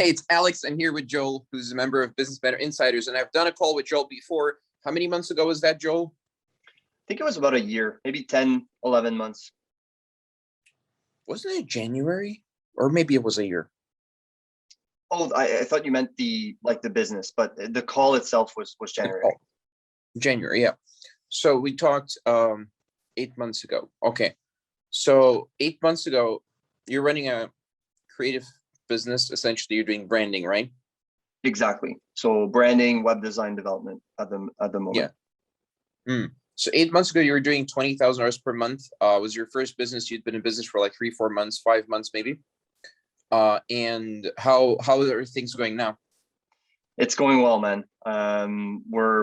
Hey, it's Alex. I'm here with Joel, who's a member of Business Better Insiders, and I've done a call with Joel before. How many months ago was that, Joel? I think it was about a year, maybe 10, 11 months. Wasn't it January? Or maybe it was a year. Oh, I thought you meant the business, but the call itself was January. January, yeah. So we talked 8 months ago. Okay. So 8 months ago, you're running a creative business. Essentially, you're doing branding, right? Exactly. So branding, web design development at the moment. Yeah. So 8 months ago, you were doing $20,000 per month. Was your first business? You'd been in business for like 3, 4 months, 5 months, maybe. And how are things going now? It's going well, man.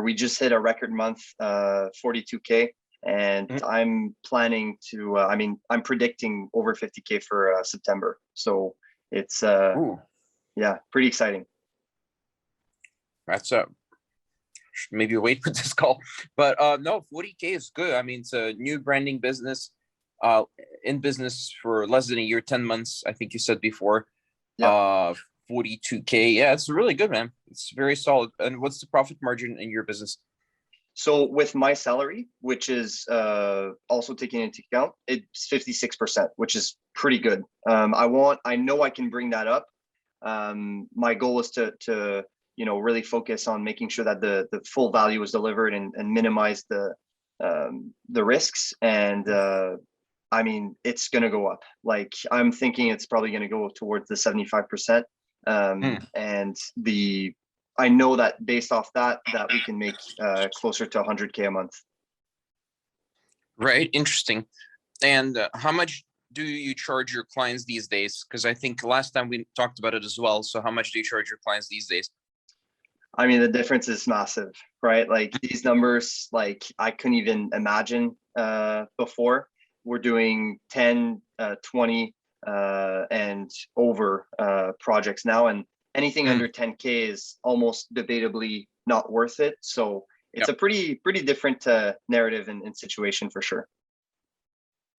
We just hit a record month, 42K, and I'm planning to. I'm predicting over 50K for September. So it's pretty exciting. That's maybe wait for this call, but no, 40K is good. I mean, it's a new branding business, in business for less than a year, 10 months, I think you said before. Yeah. 42K. Yeah, it's really good, man. It's very solid. And what's the profit margin in your business? So with my salary, which is also taking into account, it's 56%, which is pretty good. I know I can bring that up. My goal is to really focus on making sure that the full value is delivered and minimize the risks. And it's going to go up. Like, I'm thinking it's probably going to go towards the 75%. And I know that based off that we can make closer to 100K a month. Right. Interesting. And how much do you charge your clients these days? Because I think last time we talked about it as well. So how much do you charge your clients these days? I mean, the difference is massive, right? Like, these numbers, like, I couldn't even imagine before. We're doing 10, 20 and over projects now, and anything under 10K is almost debatably not worth it. So it's a pretty different narrative and situation for sure.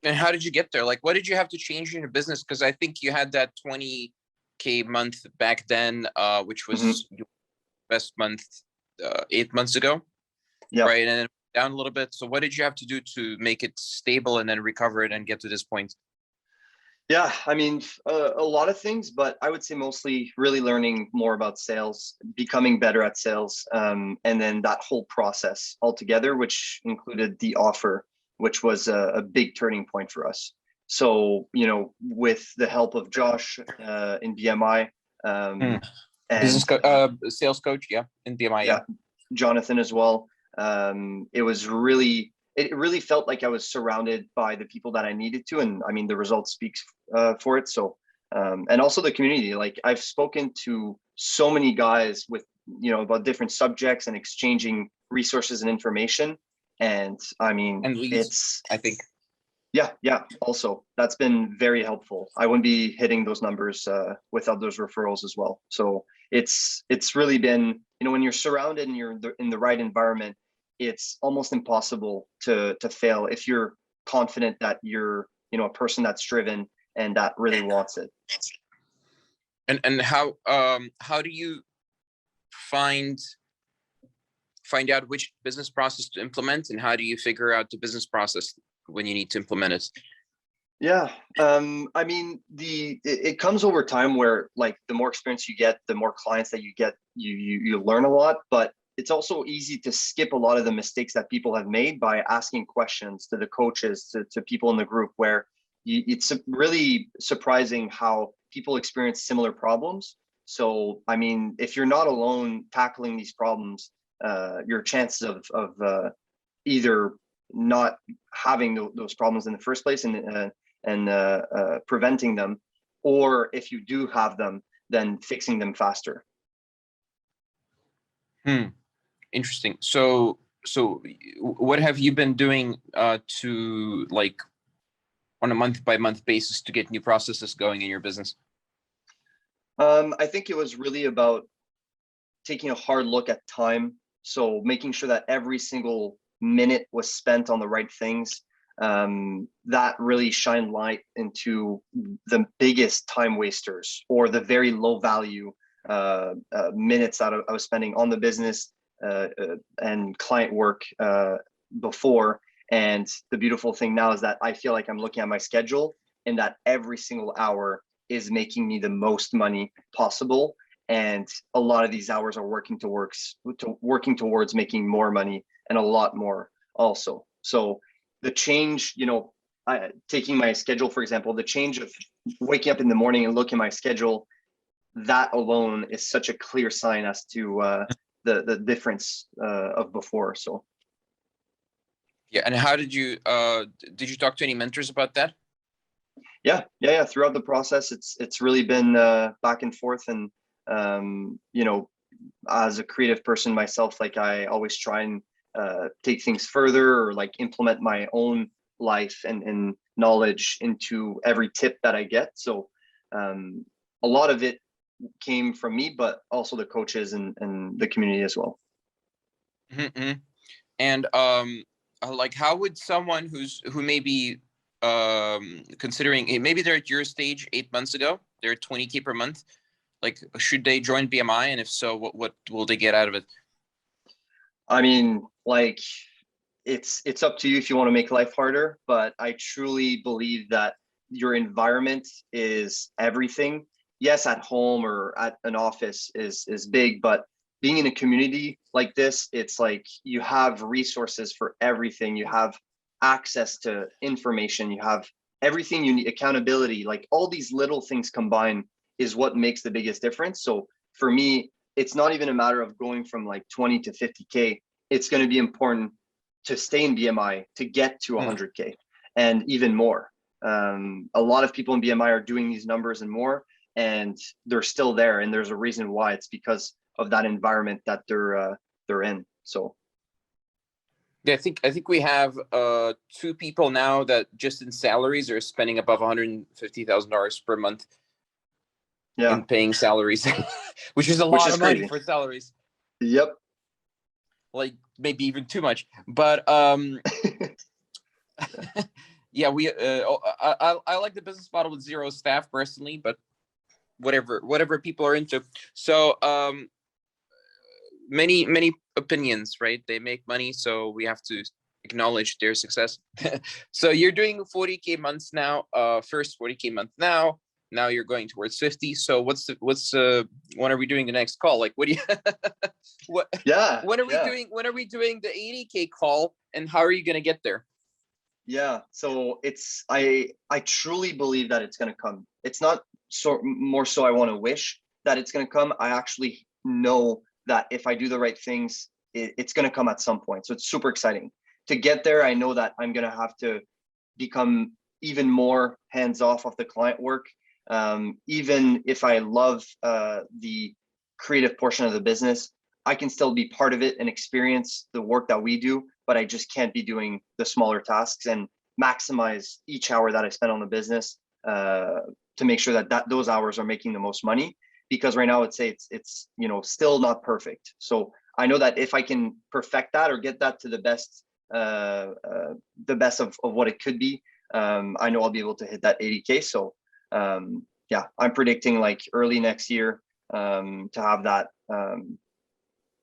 And how did you get there? Like, what did you have to change in your business? Because I think you had that 20K month back then, which was your best month 8 months ago. Yeah. Right. And then down a little bit. So what did you have to do to make it stable and then recover it and get to this point? Yeah, I mean, a lot of things, but I would say mostly really learning more about sales, becoming better at sales, and then that whole process altogether, which included the offer, which was a big turning point for us. So, with the help of Josh in BMI, and sales coach, in BMI, yeah, Jonathan as well. It really felt like I was surrounded by the people that I needed to. And I mean, the result speaks for it. So, and also the community. Like, I've spoken to so many guys with, about different subjects and exchanging resources and information. And I mean, Yeah. Also, that's been very helpful. I wouldn't be hitting those numbers without those referrals as well. So it's really been, when you're surrounded and you're in the right environment, it's almost impossible to fail if you're confident that you're, a person that's driven and that really wants it. And how do you find out which business process to implement, and how do you figure out the business process when you need to implement it? Yeah. I mean, it comes over time where, like, the more experience you get, the more clients that you get, you learn a lot, but it's also easy to skip a lot of the mistakes that people have made by asking questions to the coaches, to people in the group, where it's really surprising how people experience similar problems. So, I mean, if you're not alone tackling these problems, your chances of either not having those problems in the first place and preventing them, or if you do have them, then fixing them faster. Interesting. So what have you been doing to, like, on a month by month basis to get new processes going in your business? I think it was really about taking a hard look at time. So making sure that every single minute was spent on the right things. That really shine light into the biggest time wasters, or the very low value minutes that I was spending on the business and client work before. And the beautiful thing now is that I feel like I'm looking at my schedule, and that every single hour is making me the most money possible. And a lot of these hours are working towards making more money, and a lot more also. So the change, taking my schedule, for example, the change of waking up in the morning and looking at my schedule, that alone is such a clear sign as to the difference of before. So Yeah. And how did you talk to any mentors about that? Yeah. Throughout the process, it's really been back and forth. And as a creative person myself, like I always try and take things further, or like implement my own life and knowledge into every tip that I get. So a lot of it came from me, but also the coaches and the community as well. Mm-hmm. And like, how would someone who may be considering, maybe they're at your stage 8 months ago, they're 20K per month, like, should they join BMI? And if so, what will they get out of it? I mean, like, it's up to you if you want to make life harder, but I truly believe that your environment is everything. Yes, at home or at an office is big, but being in a community like this, it's like you have resources for everything. You have access to information, you have everything you need, accountability, like all these little things combined is what makes the biggest difference. So for me, it's not even a matter of going from like 20 to 50K. It's going to be important to stay in BMI to get to 100K and even more. A lot of people in BMI are doing these numbers and more, and they're still there. And there's a reason why. It's because of that environment that they're in. So yeah, I think we have 2 people now that just in salaries are spending above $150,000 per month in paying salaries, which is a lot of money for salaries. Yep. Like maybe even too much, but yeah, I like the business model with 0 staff personally, but whatever people are into. So many opinions, right? They make money, so we have to acknowledge their success. So you're doing 40K months now, first 40K month now you're going towards 50. So when are we doing the next call? Like, what do you when are we doing the 80K call, and how are you going to get there? Yeah, so I truly believe that it's going to come. It's not more so I want to wish that it's going to come. I actually know that if I do the right things, it's going to come at some point. So it's super exciting to get there. I know that I'm going to have to become even more hands off of the client work. Even if I love the creative portion of the business, I can still be part of it and experience the work that we do, but I just can't be doing the smaller tasks and maximize each hour that I spend on the business to make sure that those hours are making the most money. Because right now, it's still not perfect. So I know that if I can perfect that or get that to the best of what it could be, I know I'll be able to hit that 80K. So yeah, I'm predicting like early next year to have that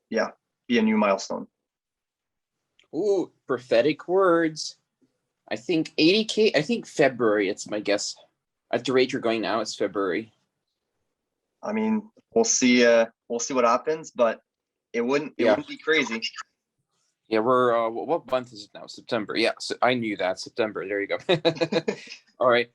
be a new milestone. Ooh, prophetic words. I think 80K, I think February, it's my guess. At the rate you're going now, it's February. I mean, we'll see what happens, but it wouldn't be crazy. Yeah, we're what month is it now? September. Yeah, so I knew that. September. There you go. All right.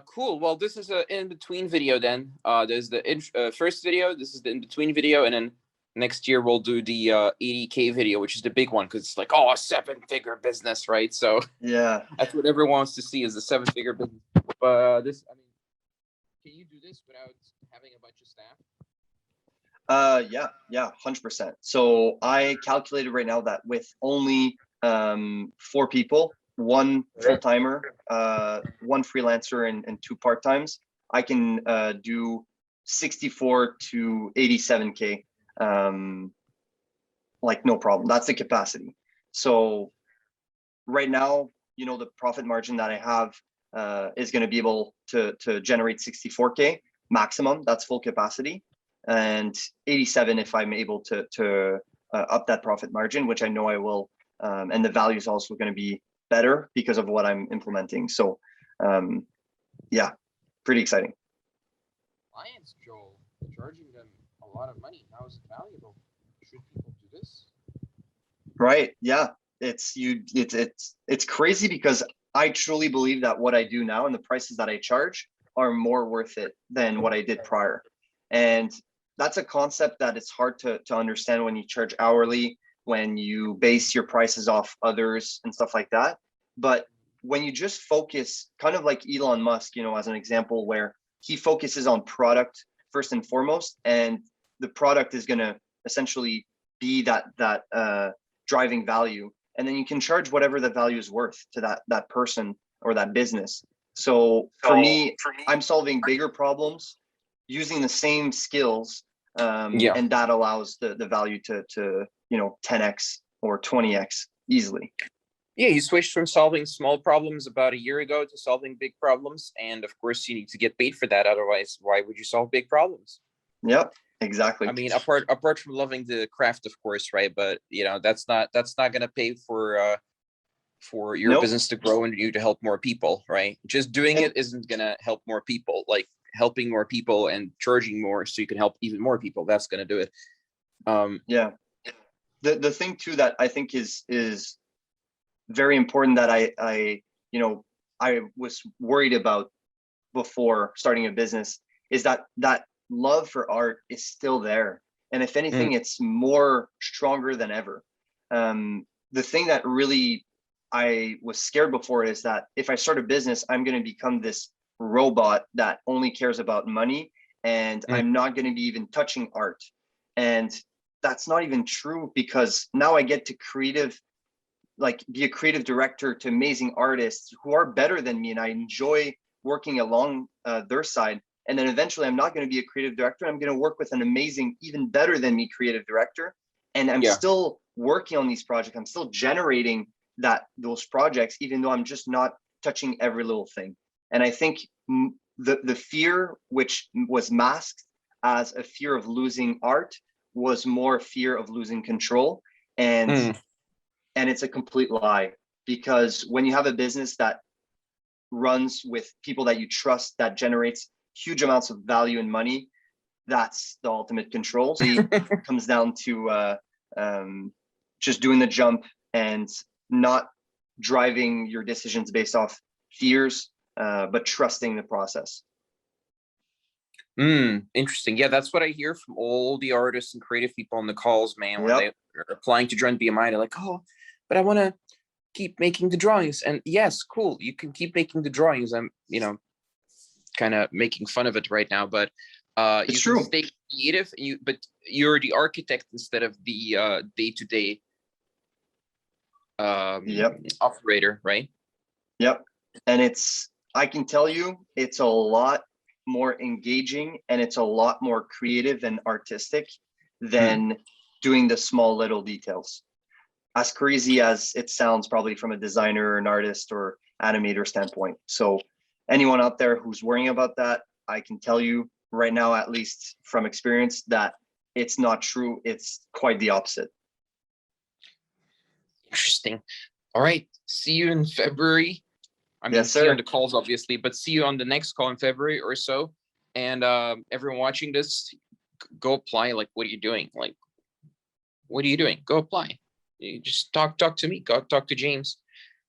Cool. Well, this is an in-between video then. There's the first video, this is the in-between video, and then next year we'll do the 80K video, which is the big one, because it's like, oh, a 7-figure business, right? So yeah, that's what everyone wants to see, is the 7-figure business. But can you do this without having a bunch of staff? Yeah, 100%. So I calculated right now that with only 4 people, 1 full-timer, 1 freelancer, and 2 part-times, I can do 64 to 87K, like no problem. That's the capacity. So right now, the profit margin that I have is going to be able to generate 64K maximum. That's full capacity. and 87 if I'm able to up that profit margin, which I know I will. And the value is also going to be better because of what I'm implementing. So yeah, pretty exciting. Clients, Joel, charging them a lot of money. How is it valuable? Should people do this? Right. Yeah. It's crazy because I truly believe that what I do now and the prices that I charge are more worth it than what I did prior. And that's a concept that it's hard to understand when you charge hourly, when you base your prices off others and stuff like that. But when you just focus, kind of like Elon Musk, as an example, where he focuses on product first and foremost, and the product is going to essentially be that driving value, and then you can charge whatever the value is worth to that person or that business. So for me, I'm solving bigger problems using the same skills, and that allows the value to 10x or 20x easily. Yeah, you switched from solving small problems about a year ago to solving big problems, and of course you need to get paid for that. Otherwise, why would you solve big problems? Yep, exactly. I mean, apart from loving the craft, of course, right? But that's not going to pay for your business to grow and you to help more people, right? Just doing it isn't going to help more people. Like helping more people and charging more so you can help even more people, that's going to do it. Yeah. The thing too that I think is very important that I was worried about before starting a business is that love for art is still there. And if anything, it's more stronger than ever. The thing that really I was scared before is that if I start a business, I'm going to become this robot that only cares about money, and I'm not going to be even touching art. And that's not even true, because now I get to be a creative director to amazing artists who are better than me, and I enjoy working along their side. And then eventually I'm not going to be a creative director. I'm going to work with an amazing, even better than me creative director. And I'm still working on these projects. I'm still generating those projects, even though I'm just not touching every little thing. And I think the fear, which was masked as a fear of losing art, was more fear of losing control. And it's a complete lie, because when you have a business that runs with people that you trust, that generates huge amounts of value and money, that's the ultimate control. So it comes down to just doing the jump and not driving your decisions based off fears, but trusting the process. Interesting. Yeah, that's what I hear from all the artists and creative people on the calls, man. When they are applying to join BMI, they're like, "Oh, but I want to keep making the drawings." And yes, cool, you can keep making the drawings. I'm kind of making fun of it right now, but it's true. Can stay creative, but you're the architect instead of the day-to-day operator, right? Yep. And I can tell you, it's a lot more engaging, and it's a lot more creative and artistic than doing the small little details. As crazy as it sounds, probably from a designer, an artist, or animator standpoint. So anyone out there who's worrying about that, I can tell you right now, at least from experience, that it's not true. It's quite the opposite. Interesting. All right. See you in February. I mean, yes, see you on the calls, obviously, but see you on the next call in February or so. And everyone watching this, go apply. Like, what are you doing? Like, what are you doing? Go apply. You just talk to me. Go talk to James.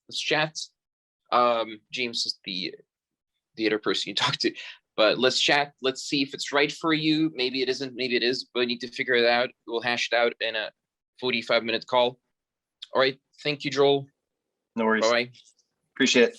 Let's chat. James is the other person you talk to. But let's chat. Let's see if it's right for you. Maybe it isn't. Maybe it is. But we need to figure it out. We'll hash it out in a 45-minute call. All right. Thank you, Joel. No worries. Bye-bye. Appreciate it.